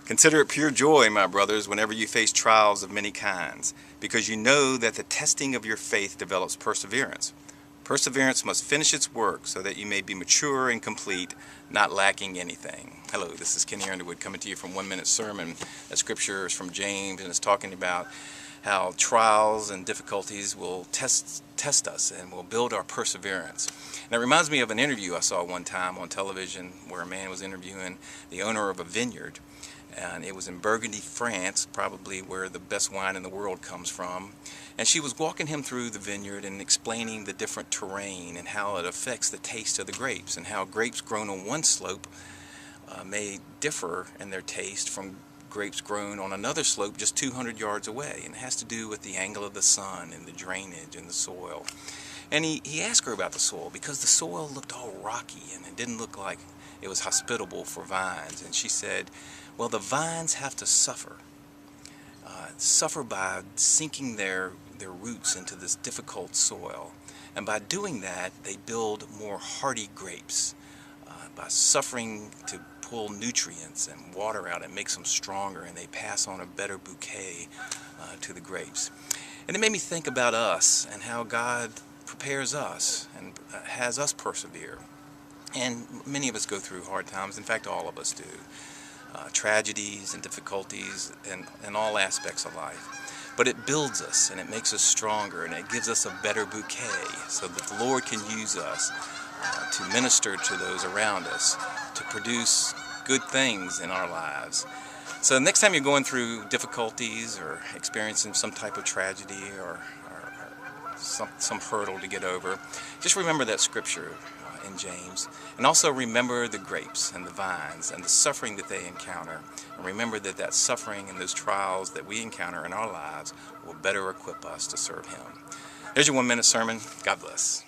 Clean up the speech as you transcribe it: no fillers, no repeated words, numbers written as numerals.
Consider it pure joy, my brothers, whenever you face trials of many kinds, because you know that the testing of your faith develops perseverance. Perseverance must finish its work so that you may be mature and complete, not lacking anything. Hello, this is Kenny Underwood coming to you from 1 Minute Sermon. That scripture is from James, and it's talking about how trials and difficulties will test us and will build our perseverance. And it reminds me of an interview I saw one time on television where a man was interviewing the owner of a vineyard. And it was in Burgundy, France, probably where the best wine in the world comes from. And she was walking him through the vineyard and explaining the different terrain and how it affects the taste of the grapes, and how grapes grown on one slope may differ in their taste from grapes grown on another slope just 200 yards away. And it has to do with the angle of the sun and the drainage and the soil. And he asked her about the soil because the soil looked all rocky and it didn't look like it was hospitable for vines. And she said, well, the vines have to suffer by sinking their roots into this difficult soil. And by doing that, they build more hardy grapes. By suffering to pull nutrients and water out, it makes them stronger, and they pass on a better bouquet to the grapes. And it made me think about us and how God prepares us and has us persevere. And many of us go through hard times. In fact, all of us do. Tragedies and difficulties in all aspects of life. But it builds us and it makes us stronger, and it gives us a better bouquet so that the Lord can use us to minister to those around us, to produce good things in our lives. So next time you're going through difficulties or experiencing some type of tragedy or some hurdle to get over, just remember that scripture in James, and also remember the grapes and the vines and the suffering that they encounter, and remember that suffering and those trials that we encounter in our lives will better equip us to serve Him. There's your 1 minute sermon. God bless.